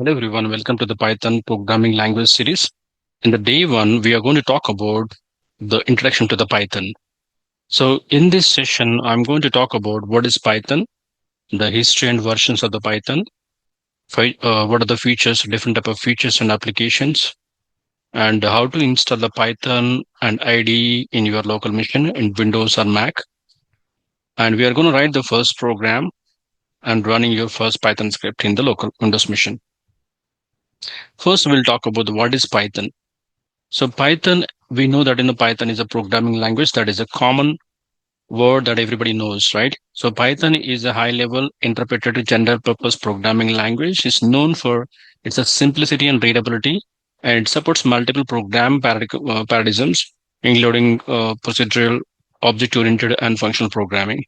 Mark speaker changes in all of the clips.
Speaker 1: Hello everyone, welcome to the Python programming language series. In the day one, we are going to talk about the introduction to the Python. So in this session, I'm going to talk about what is Python, the history and versions of the Python, what are the features, different type of features and applications, and how to install the Python and IDE in your local machine in Windows or Mac. And we are going to write the first program and running your first Python script in the local Windows machine. First, we'll talk about what is Python. So Python, we know that Python is a programming language that is a common word that everybody knows, right? So Python is a high-level interpreted general-purpose programming language. It's known for its simplicity and readability, and it supports multiple paradigms, including procedural, object-oriented, and functional programming.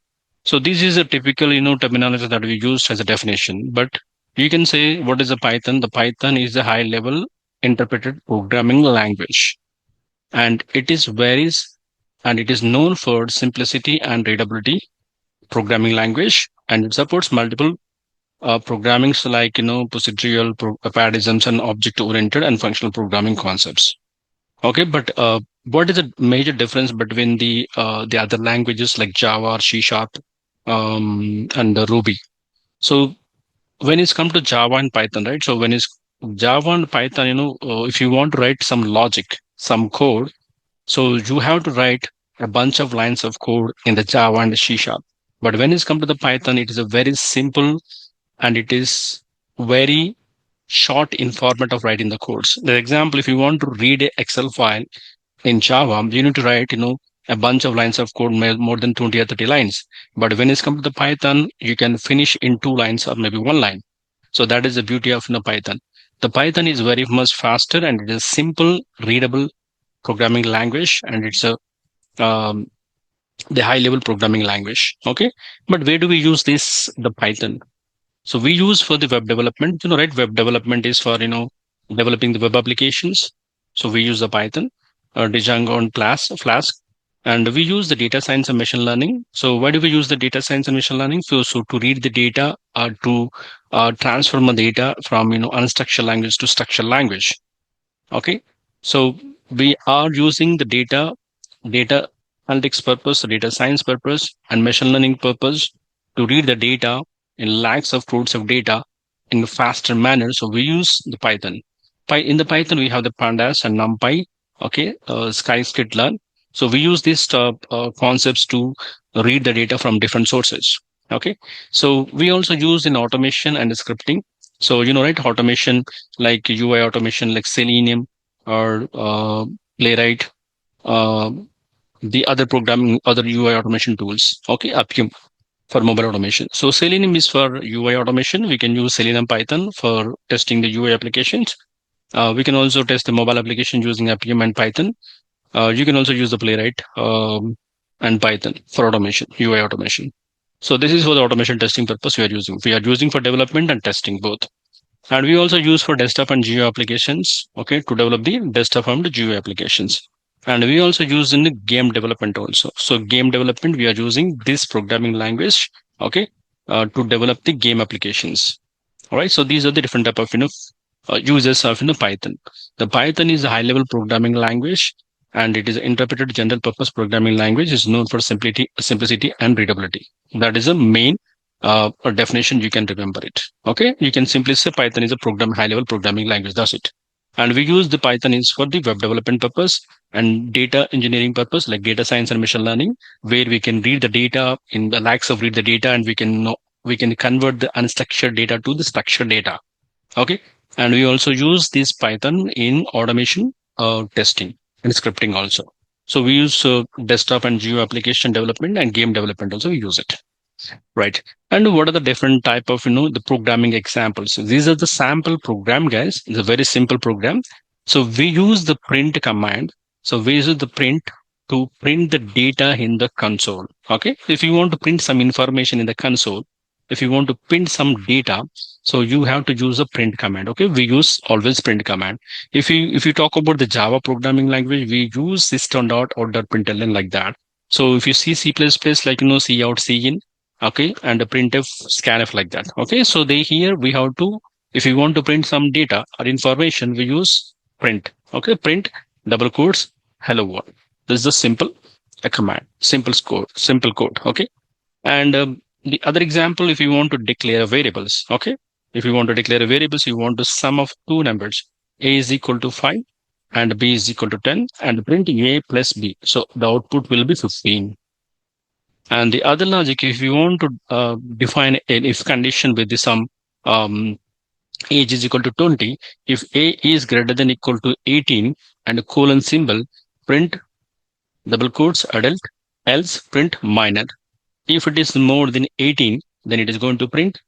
Speaker 1: So this is a typical, terminology that we use as a definition. But you can say what is a Python? The Python is a high-level interpreted programming language, and it is known for simplicity and readability programming language, and it supports multiple programmings like procedural paradigms and object oriented and functional programming concepts. Okay, but what is the major difference between the other languages like Java or C Sharp and the Ruby? So when it's come to Java and Python, right? So when it's Java and Python, if you want to write some logic, some code, so you have to write a bunch of lines of code in the Java and the C Sharp. But when it's come to the Python, it is a very simple and it is very short in format of writing the codes. The example, if you want to read an Excel file in Java, you need to write, a bunch of lines of code, more than 20 or 30 lines. But when it's come to the Python, you can finish in 2 lines or maybe 1 line. So that is the beauty of Python. The Python is very much faster and it is simple, readable programming language, and it's the high level programming language. Okay, but where do we use the Python? So we use for the web development. Right? Web development is for developing the web applications. So we use the Python, Django and Flask, and we use the data science and machine learning. So why do we use the data science and machine learning? So to read the data, to transform the data from unstructured language to structured language. Okay, so we are using the data analytics purpose, data science purpose, and machine learning purpose to read the data in lakhs of crores of data in a faster manner. So we use the Python. In the Python, we have the pandas and NumPy, okay, scikit-learn. So we use these concepts to read the data from different sources. Okay, so we also use in automation and scripting. So right, automation like UI automation like Selenium or Playwright, the other UI automation tools. Okay, Appium for mobile automation. So Selenium is for UI automation. We can use Selenium Python for testing the UI applications. We can also test the mobile application using Appium and Python. You can also use the Playwright and Python for automation, UI automation. So this is for the automation testing purpose we are using. We are using for development and testing both. And we also use for desktop and GUI applications, okay, to develop the desktop and the GUI applications. And we also use in the game development also. So game development, we are using this programming language, okay, to develop the game applications. All right. So these are the different type of uses of Python. The Python is a high-level programming language, and it is an interpreted general-purpose programming language. Is known for simplicity and readability. That is a main definition. You can remember it. Okay. You can simply say Python is a high-level programming language. That's it. And we use the Python is for the web development purpose and data engineering purpose, like data science and machine learning, where we can read the data in the lakhs of read the data, and we can convert the unstructured data to the structured data. Okay, and we also use this Python in automation, testing, and scripting also. So we use desktop and geo application development and game development also. We use it. Right. And what are the different type of, the programming examples? So these are the sample program, guys. It's a very simple program. So we use the print command. So we use the print to print the data in the console. Okay. If you want to print some information in the console, if you want to print some data, so you have to use a print command. Okay. We use always print command. If you talk about the Java programming language, we use system.out.println like that. So if you see C++, like, C out, C in, okay, and the printf, scanf like that. Okay, so here we have to If you want to print some data or information, we use print. Okay, print double quotes hello world. This is a simple a command, simple code. Okay, and the other example, if you want to declare variables, okay, if you want to declare variables, you want to sum of two numbers, a is equal to 5 and b is equal to 10, and print a plus b. So the output will be 15. And the other logic, if you want to define an if condition with the sum age is equal to 20, if a is greater than equal to 18 and a colon symbol, print double quotes adult, else print minor. If it is more than 18, then it is going to print,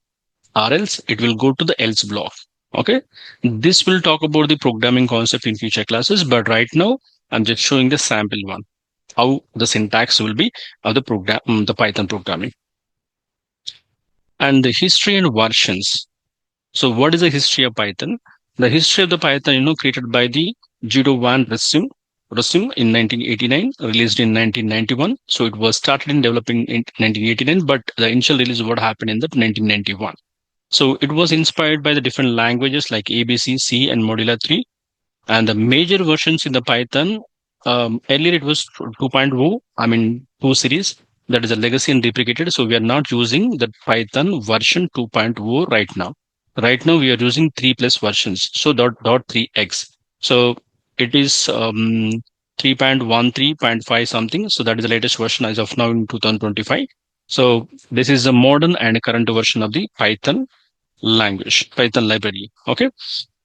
Speaker 1: or else it will go to the else block. Okay, this will talk about the programming concept in future classes, but right now I'm just showing the sample one, how the syntax will be of the program, the Python programming. And the history and versions. So what is the history of Python? The history of the Python, created by the Judo Van Rossum in 1989, released in 1991. So it was started in developing in 1989, but the initial release what happened in the 1991. So it was inspired by the different languages like ABC, C, and Modular 3. And the major versions in the Python, earlier it was 2.0, 2 series. That is a legacy and deprecated. So we are not using the Python version 2.0 right now. Right now we are using 3 plus versions. So dot 3x. So it is 3.13.5 something. So that is the latest version as of now in 2025. So this is a modern and current version of the Python language, Python library. Okay.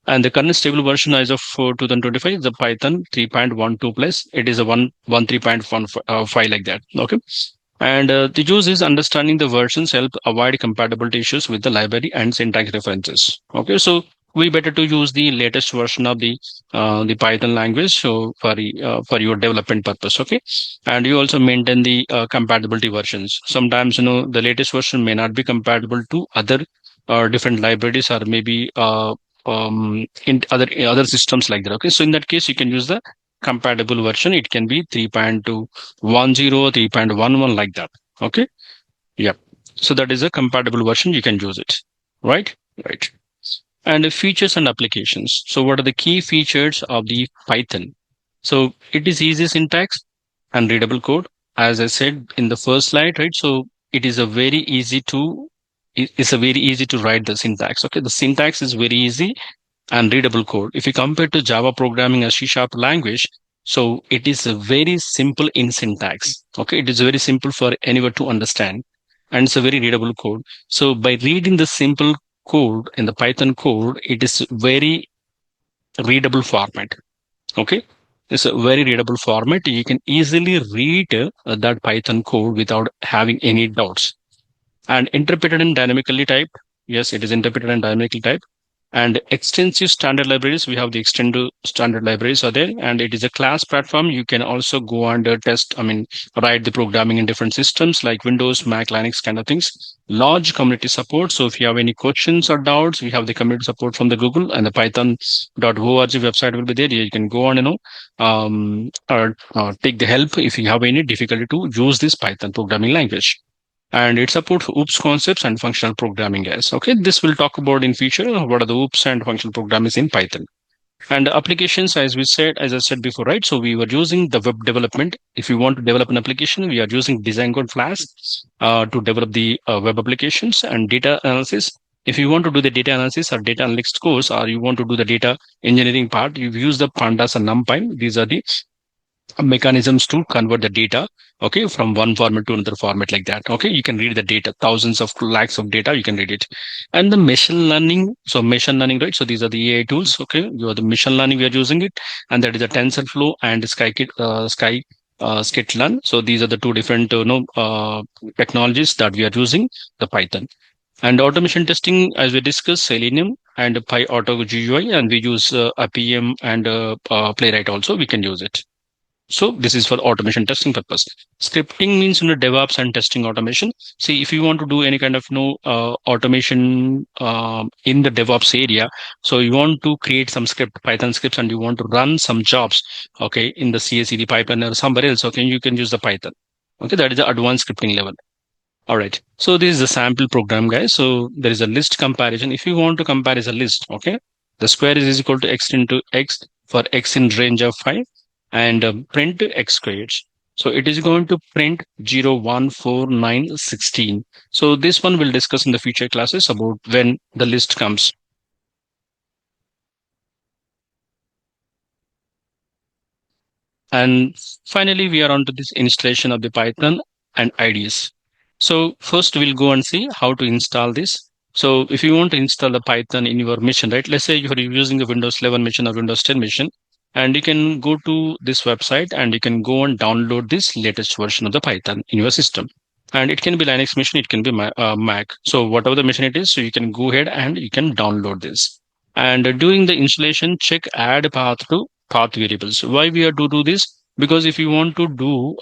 Speaker 1: And the current stable version as of 2025 is the Python 3.12 plus. It is a 1.3.15 like that. Okay. And the use is understanding the versions help avoid compatibility issues with the library and syntax references. Okay. So we better to use the latest version of the Python language so for your development purpose. Okay. And you also maintain the compatibility versions. Sometimes the latest version may not be compatible to other different libraries or maybe in other systems like that. Okay, so in that case you can use the compatible version. It can be 3.210, 3.11 like that. Okay, yeah, so that is a compatible version, you can use it, right? Right. And the features and applications. So what are the key features of the Python? So it is easy syntax and readable code, as I said in the first slide, right? So it is a very easy to it's a very easy to write the syntax. Okay, the syntax is very easy and readable code. If you compare to Java programming as C# language, so it is a very simple in syntax. Okay, it is very simple for anyone to understand, and it's a very readable code. So by reading the simple code in the Python code, it is very readable format. Okay, it's a very readable format. You can easily read that Python code without having any doubts. And interpreted and dynamically typed. Yes, it is interpreted and dynamically typed. And extensive standard libraries. We have the extended standard libraries are there, and it is a class platform. You can also go and write the programming in different systems like Windows, Mac, Linux kind of things. Large community support. So if you have any questions or doubts, we have the community support from the Google, and the python.org website will be there. You can go on, or take the help if you have any difficulty to use this Python programming language. And it supports OOPS concepts and functional programming as okay. This will talk about in future what are the OOPS and functional programming in Python. And applications, as I said before, right? So we were using the web development. If you want to develop an application, we are using Design Code Flash to develop the web applications. And data analysis. If you want to do the data analysis or data analytics course, or you want to do the data engineering part, you use the Pandas and NumPy. These are the mechanisms to convert the data, okay, from one format to another format like that. Okay, you can read the data, thousands of lakhs of data, you can read it. And the machine learning, right? So these are the AI tools. Okay, you are the machine learning, we are using it, and that is the TensorFlow and Skitlearn. So these are the two different technologies that we are using the Python. And automation testing, as we discussed, Selenium and PyAuto GUI, and we use APM and Playwright also, we can use it. So this is for automation testing purpose. Scripting means DevOps and testing automation. See, if you want to do any kind of automation in the DevOps area, so you want to create some Python scripts, and you want to run some jobs, okay, in the CI/CD pipeline or somewhere else. Okay, you can use the Python. Okay, that is the advanced scripting level. All right. So this is a sample program, guys. So there is a list comparison. If you want to compare as a list, okay, the square is equal to x into x for x in range of 5 and print x squares. So it is going to print 0, 1, 4, 9, 16. So this one we'll discuss in the future classes about when the list comes. And finally, we are on to this installation of the Python and IDEs. So first we'll go and see how to install this. So if you want to install the Python in your machine, right? Let's say you're using a Windows 11 machine or Windows 10 machine, and you can go to this website and you can go and download this latest version of the Python in your system. And it can be Linux machine, it can be Mac. So whatever the machine it is, so you can go ahead and you can download this. And during the installation, check add path to path variables. Why we are to do this? Because if you want to do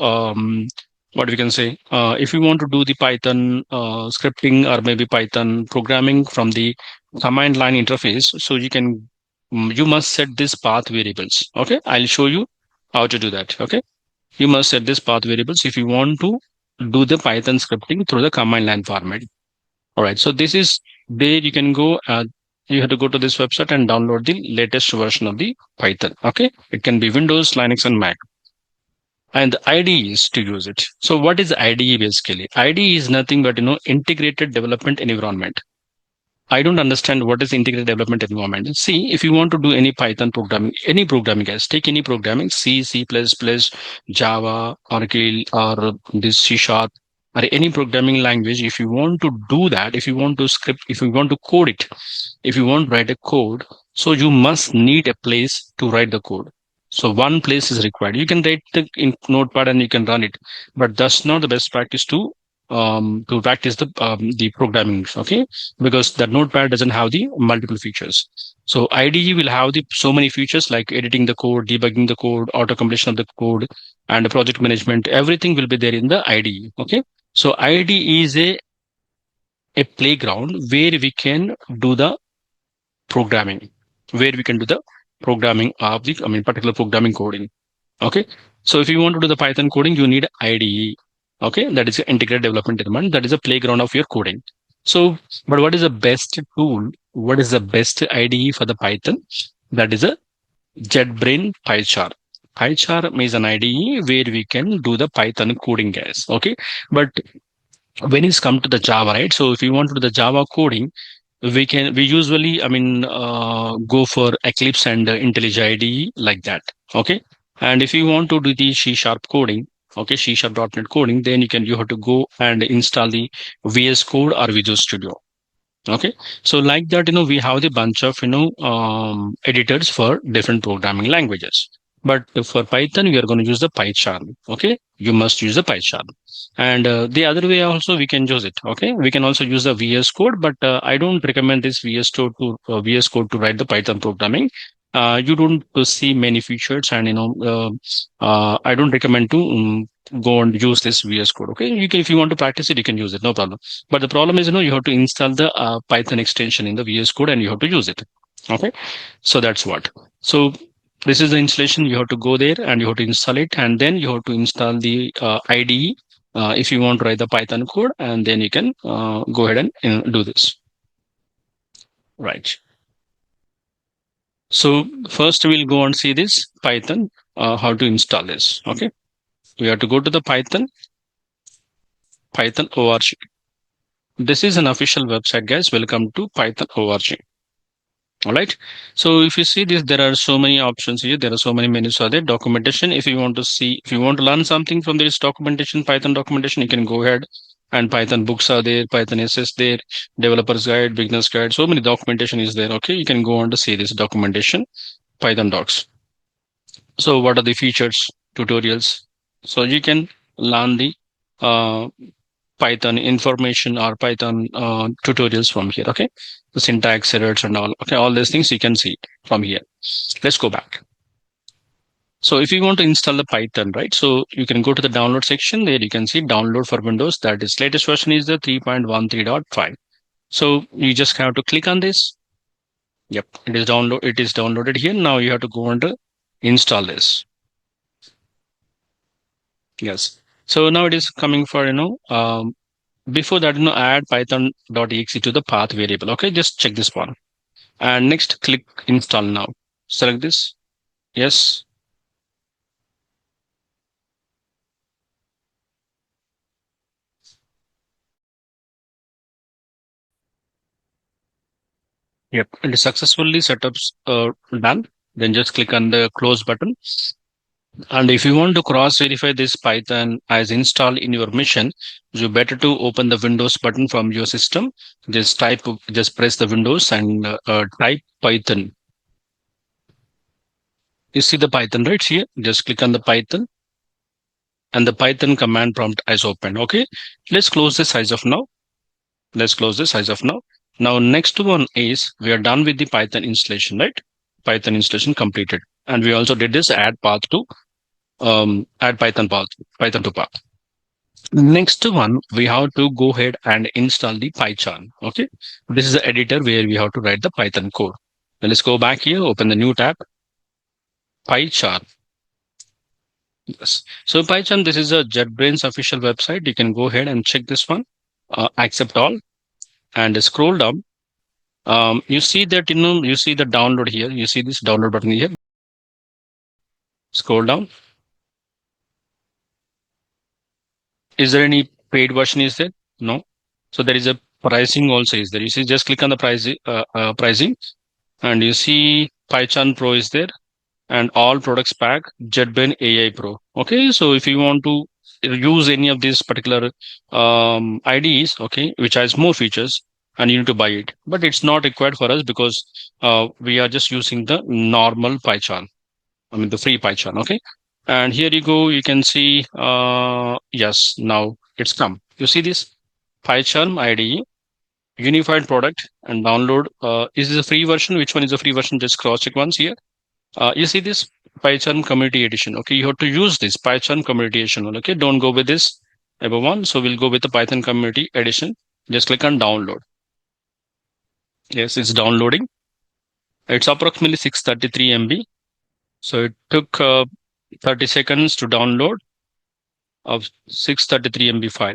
Speaker 1: what we can say, if you want to do the Python scripting or maybe Python programming from the command line interface, so you can you must set this path variables. Okay, I'll show you how to do that. Okay, you must set this path variables if you want to do the Python scripting through the command line format. All right, so this is there. You can go. You have to go to this website and download the latest version of the Python. Okay, it can be Windows, Linux, and Mac. And the IDE is to use it. So what is IDE basically? IDE is nothing but integrated development environment. I don't understand what is integrated development environment. See, if you want to do any Python programming, any programming, guys, take any programming, C, C++, Java, Oracle, or this C Sharp, or any programming language. If you want to do that, if you want to script, if you want to code it, if you want to write a code, so you must need a place to write the code. So one place is required. You can write the in Notepad and you can run it, but that's not the best practice to practice the programming. Okay, because the notepad doesn't have the multiple features. So IDE will have the so many features like editing the code, debugging the code, auto completion of the code, and project management. Everything will be there in the IDE. Okay. So IDE is a playground where we can do the programming, where we can do the programming of the, I mean, particular programming coding. Okay. So if you want to do the Python coding, you need IDE. Okay. That is an integrated development environment. That is a playground of your coding. So, but what is the best tool? What is the best IDE for the Python? That is a JetBrain PyCharm. PyCharm is an IDE where we can do the Python coding, guys. Okay. But when it's come to the Java, right? So if you want to do the Java coding, we usually, I mean, go for Eclipse and IntelliJ IDE like that. Okay. And if you want to do the C sharp coding, okay, C sharp .NET coding, then you have to go and install the VS Code or Visual Studio. Okay. So like that, we have the bunch of, editors for different programming languages. But for Python, we are going to use the PyCharm. Okay. You must use the PyCharm. And the other way also we can use it. Okay. We can also use the VS Code, but I don't recommend this VS Code to write the Python programming. You don't see many features and, I don't recommend to go and use this VS Code. Okay. You can, if you want to practice it, you can use it. No problem. But the problem is, you have to install the Python extension in the VS Code and you have to use it. Okay. So that's what. So this is the installation. You have to go there and you have to install it. And then you have to install the IDE if you want to write the Python code. And then you can go ahead and do this. Right. So first we'll go and see this Python, how to install this. Okay. We have to go to the Python org. This is an official website, guys. Welcome to Python org. All right. So if you see this, there are so many options here. There are so many menus are there. Documentation. If you want to learn something from this documentation, Python documentation, you can go ahead. And Python books are there, Python SS there, developers guide, beginners guide. So many documentation is there. Okay. You can go on to see this documentation, Python docs. So what are the features, tutorials? So you can learn the Python information or Python tutorials from here. Okay. The syntax errors and all. Okay. All these things you can see from here. Let's go back. So if you want to install the Python, right? So you can go to the download section. There you can see download for Windows. That is latest version is the 3.13.5. So you just have to click on this. Yep. It is downloaded here. Now you have to go and install this. Yes. So now it is coming for, before that, add python.exe to the path variable. Okay, just check this one. And next, click install now. Select this. Yes. Yep. It is successfully setups done. Then just click on the close button. And if you want to cross verify this Python as installed in your machine, you better to open the Windows button from your system. Just press the Windows and type Python. You see the Python right here. Just click on the Python and the Python command prompt is open. Okay. Let's close this as of now. Let's close this as of now. Now, next one is we are done with the Python installation, right? Python installation completed. And we also did this add path to add Python to path. Next one, we have to go ahead and install the PyCharm. Okay. This is the editor where we have to write the Python code. Now let's go back here, open the new tab, PyCharm. Yes. So PyCharm, this is a JetBrains official website. You can go ahead and check this one, accept all, and scroll down. You see that, you see the download here. You see this download button here. Scroll down. Is there any paid version? Is there? No. So there is a pricing also is there. You see, just click on the pricing, and you see PyCharm Pro is there, and all products pack JetBrains AI Pro. Okay, so if you want to use any of these particular IDEs, okay, which has more features, and you need to buy it, but it's not required for us because we are just using the normal PyCharm. I mean the free PyCharm. Okay, and here you go. You can see yes, now it's come. You see this PyCharm IDE unified product and download. Is this a free version? Which one is the free version? Just cross check once here. You see this PyCharm Community Edition. Okay, you have to use this PyCharm Community Edition. Okay, don't go with this above one. So we'll go with the Python Community Edition. Just click on download. Yes, it's downloading. It's approximately 633 MB. So it took 30 seconds to download of 633 MB file.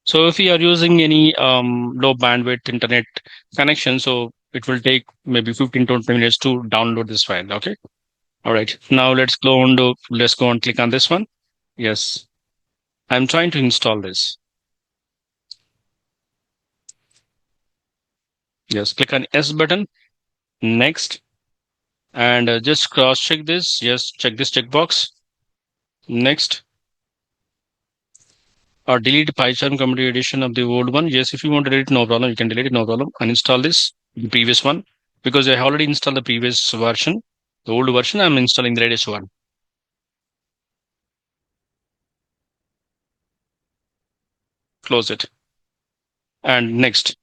Speaker 1: So if you are using any low bandwidth internet connection, so it will take maybe 15 to 20 minutes to download this file. Okay. All right. Now let's go and click on this one. Yes. I'm trying to install this. Yes. Click on S button. Next. And just cross check this. Yes. Check this checkbox. Next. Or delete PyCharm Community Edition of the old one. Yes. If you want to delete, no problem. You can delete it. No problem. Uninstall this, the previous one, because I already installed the previous version, the old version. I'm installing the latest one. Close it. And next.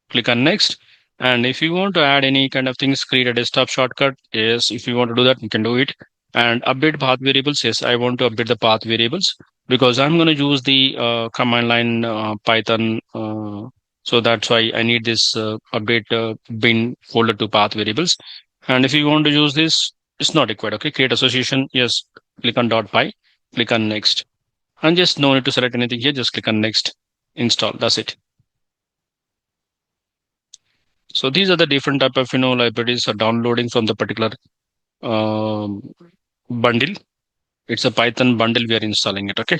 Speaker 1: Click on next. And if you want to add any kind of things, create a desktop shortcut. Yes, if you want to do that, you can do it. And update path variables. Yes, I want to update the path variables because I'm going to use the command line Python. So that's why I need this update bin folder to path variables. And if you want to use this, it's not required. Okay, create association. Yes, click on .py, click on next. And just no need to select anything here. Just click on next, install. That's it. So these are the different type of libraries are downloading from the particular um, bundle. It's a Python bundle. We are installing it. Okay.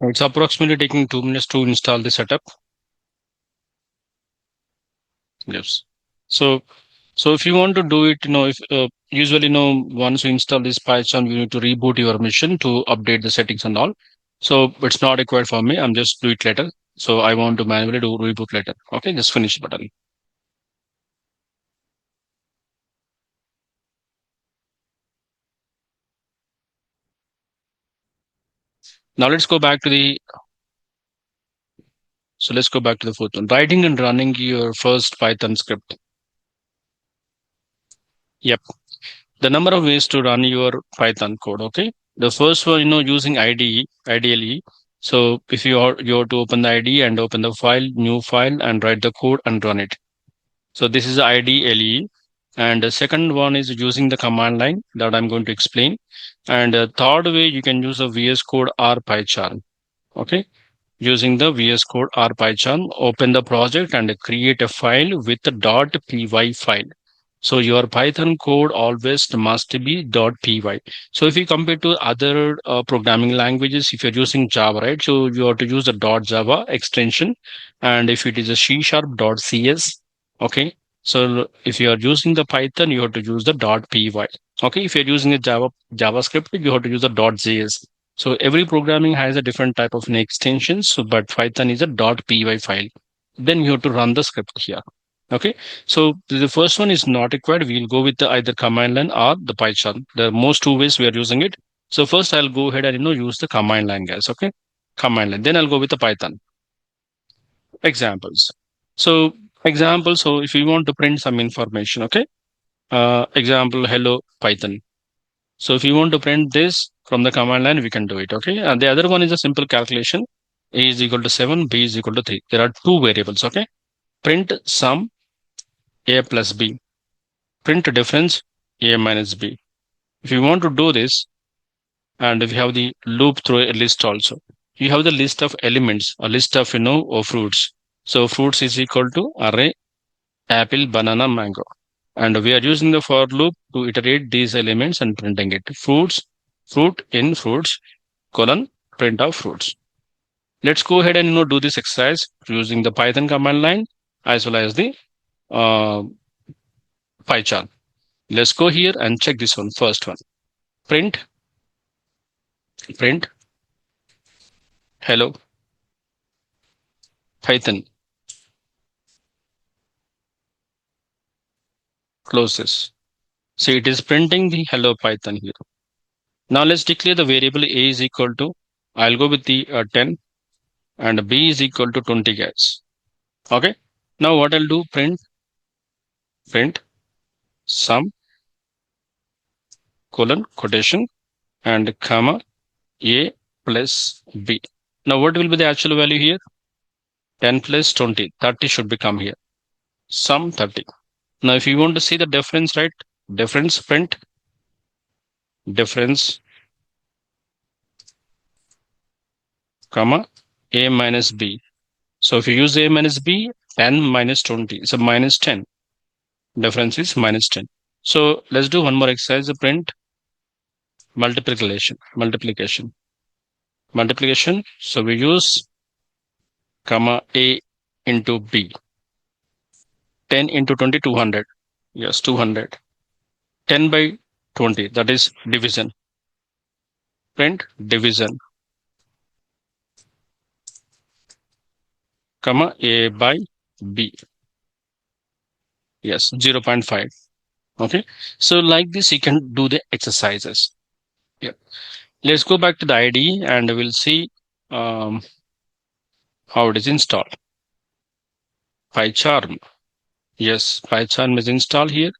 Speaker 1: It's approximately taking 2 minutes to install the setup. Yes. So if you want to do it, if usually, once you install this PyCharm, you need to reboot your machine to update the settings and all. So it's not required for me. I'm just do it later. So I want to manually do reboot later. Okay, just finish button. Now let's go back to the. So let's go back to the fourth one. Writing and running your first Python script. Yep. The number of ways to run your Python code. Okay. The first one, using IDE, ideally. So if you are to open the IDE and open the file, new file, and write the code and run it. So this is the IDE LE. And the second one is using the command line that I'm going to explain. And the third way you can use a VS Code or PyCharm. Okay. Using the VS Code or PyCharm, open the project and create a file with the .py file. So your Python code always must be .py. So if you compare to other programming languages, if you're using Java, right? So you have to use the .java extension, and if it is a C# .cs, okay. So if you are using the Python, you have to use the .py. Okay, if you're using a JavaScript, you have to use the .js. So every programming has a different type of an extension. So but Python is a .py file. Then you have to run the script here. Okay. So the first one is not required. We'll go with the either command line or the PyCharm. The most two ways we are using it. So first I'll go ahead and use the command line, guys. Okay. Command line. Then I'll go with the Python examples. So example. So if you want to print some information, okay. Example, hello Python. So if you want to print this from the command line, we can do it. Okay. And the other one is a simple calculation. A is equal to 7, B is equal to 3. There are two variables. Okay. Print sum A plus B. Print difference A minus B. If you want to do this, and if you have the loop through a list also, you have the list of elements, a list of fruits. So fruits is equal to array apple, banana, mango, and we are using the for loop to iterate these elements and printing it. Fruits, fruit in fruits, colon print of fruits. Let's go ahead and do this exercise using the Python command line as well as the uh, PyCharm. Let's go here and check this one. First one, print hello Python. Close this. So it is printing the hello Python here. Now let's declare the variable A is equal to, I'll go with the 10, and B is equal to 20, guys. Okay. Now what I'll do, print sum colon quotation and comma A plus B. Now what will be the actual value here? 10 plus 20, 30 should become here. Sum 30. Now if you want to see the difference, right? Difference, print difference comma A minus B. So if you use A minus B, 10 minus 20, so minus 10. Difference is minus 10. So let's do one more exercise, print multiplication. So we use comma A into B. 10 into 20, 200. Yes, 200. 10 by 20, that is division. Print division comma A by B. Yes, 0.5. Okay. So like this, you can do the exercises. Yeah. Let's go back to the IDE and we'll see how it is installed. PyCharm. Yes, PyCharm is installed here.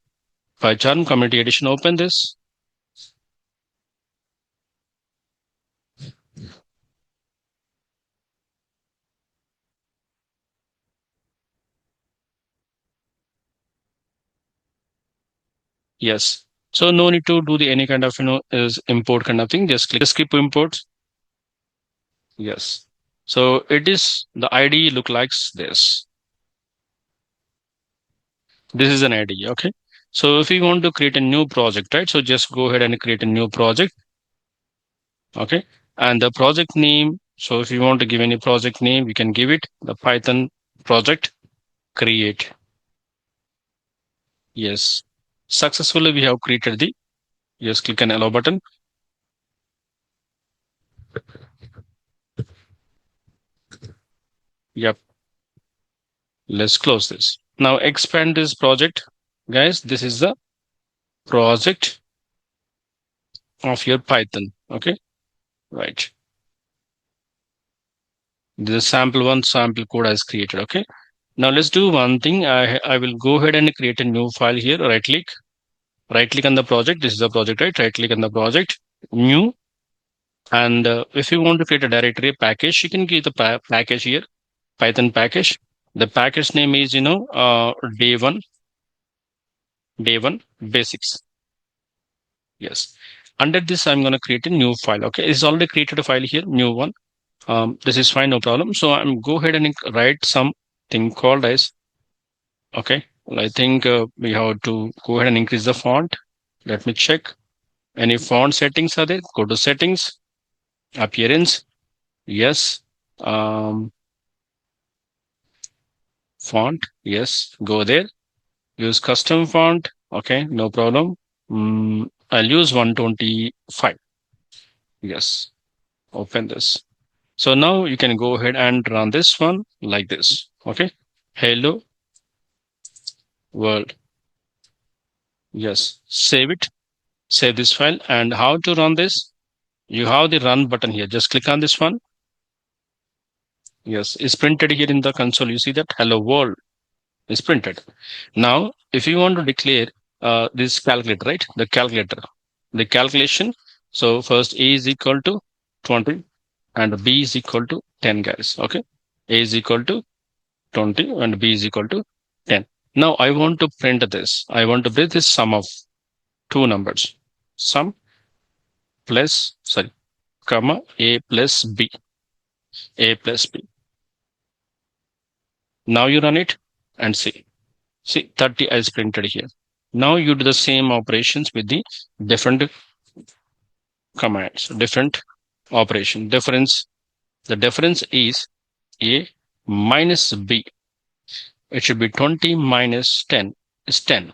Speaker 1: PyCharm Community Edition, open this. Yes. So no need to do the any kind of is import kind of thing. Just click skip import. Yes. So it is the IDE look like this. This is an IDE. Okay. So if you want to create a new project, right? So just go ahead and create a new project. Okay. And the project name. So if you want to give any project name, you can give it the Python project create. Yes. Successfully we have created the, yes, click an allow button. Yep. Let's close this. Now expand this project. Guys, this is the project of your Python. Okay. Right. This is sample one, sample code is created. Okay. Now let's do one thing. I will go ahead and create a new file here. Right click on the project. This is the project, right? Right click on the project, new. And if you want to create a directory package, you can give the package here, Python package. The package name is, day one basics. Yes. Under this, I'm going to create a new file. Okay. It's already created a file here, new one. This is fine, no problem. So I'm go ahead and write something called as, okay. Well, I think we have to go ahead and increase the font. Let me check. Any font settings are there? Go to settings, appearance. Yes. Um, Font. Yes. Go there. Use custom font. Okay. No problem. I'll use 125. Yes. Open this. So now you can go ahead and run this one like this. Okay. Hello world. Yes. Save it. Save this file. And how to run this? You have the run button here. Just click on this one. Yes. It's printed here in the console. You see that hello world is printed. Now, if you want to declare this calculator, right? The calculation. So first A is equal to 20 and B is equal to 10, guys. Okay. A is equal to 20 and B is equal to 10. Now I want to print this. I want to print this sum of two numbers. Sum plus, sorry, comma, A plus B. A plus B. Now you run it and see. See, 30 is printed here. Now you do the same operations with the different commands, different operation. The difference is A minus B. It should be 20 minus 10 is 10.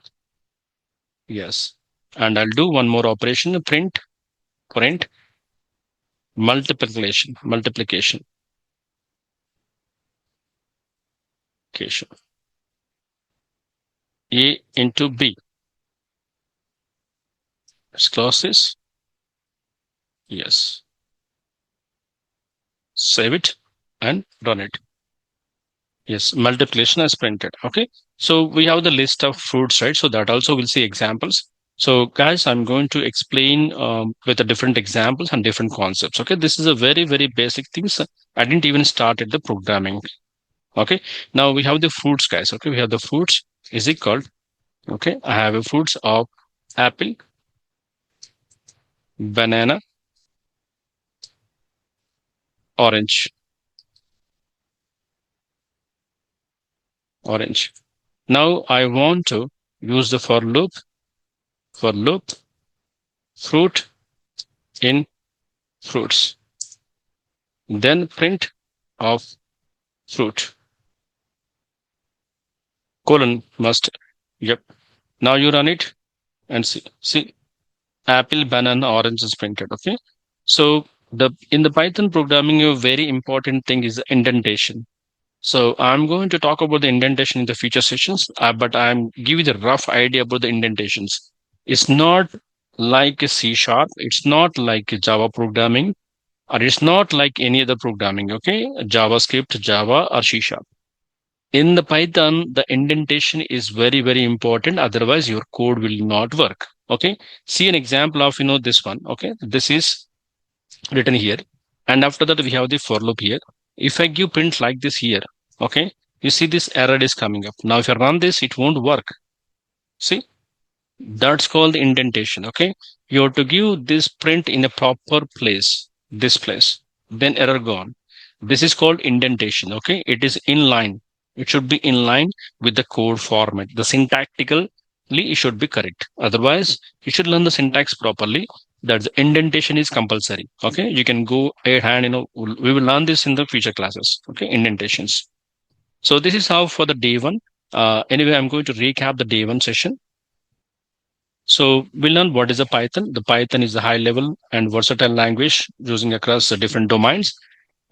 Speaker 1: Yes. And I'll do one more operation, print multiplication. A into B. Let's close this. Yes. Save it and run it. Yes, multiplication is printed. Okay. So we have the list of fruits, right? So that also we'll see examples. So guys, I'm going to explain with the different examples and different concepts. Okay. This is a very, very basic things. I didn't even start at the programming. Okay. Now we have the fruits, guys. Okay. We have the fruits is equal. Okay. I have a fruits of apple, banana, orange. Now I want to use the for loop, fruit in fruits. Then print of fruit. Colon must. Yep. Now you run it and see apple, banana, orange is printed. Okay. So in the Python programming, a very important thing is indentation. So I'm going to talk about the indentation in the future sessions, but I'm giving the rough idea about the indentations. It's not like a C sharp. It's not like a Java programming, or it's not like any other programming. Okay. JavaScript, Java, or C sharp. In the Python, the indentation is very, very important. Otherwise, your code will not work. Okay. See an example of, this one. Okay. This is written here. And after that, we have the for loop here. If I give print like this here, okay, you see this error is coming up. Now, if I run this, it won't work. See, that's called indentation. Okay. You have to give this print in a proper place, this place, then error gone. This is called indentation. Okay. It is in line. It should be in line with the code format. The syntactically, it should be correct. Otherwise, you should learn the syntax properly. That the indentation is compulsory. Okay. You can go ahead and, we will learn this in the future classes. Okay. Indentations. So this is how for the day one. Anyway, I'm going to recap the day one session. So we'll learn what is a Python. The Python is a high level and versatile language using across the different domains.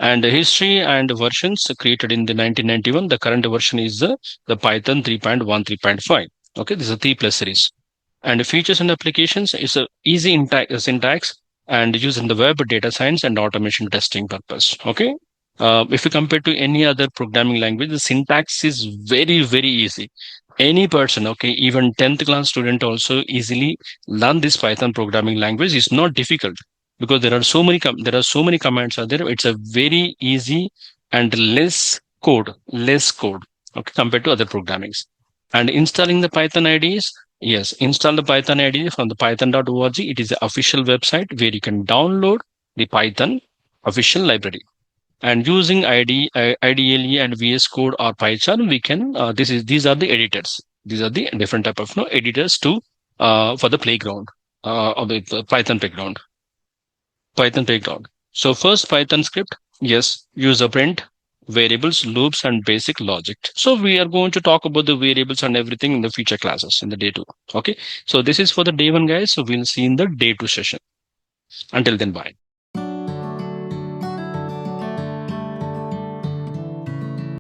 Speaker 1: And the history and versions created in the 1991. The current version is the Python 3.1, 3.5. Okay, this is a 3+ series. And the features and applications is a easy syntax and used in the web, data science, and automation testing purpose. Okay. If you compare to any other programming language, the syntax is very, very easy. Any person, okay, even 10th class student also easily learn this Python programming language. It's not difficult. because there are so many commands are there. It's a very easy and less code, okay, compared to other programmings. And installing the Python IDs, yes, install the Python IDE from the python.org. It is the official website where you can download the Python official library. And using IDLE and VS Code or PyCharm, we can these are the editors. These are the different type of editors to for the playground of the Python playground. So first Python script, yes, user print, variables, loops, and basic logic. So we are going to talk about the variables and everything in the future classes in the day two. Okay. So this is for the day one, guys. So we'll see in the day two session. Until then, bye.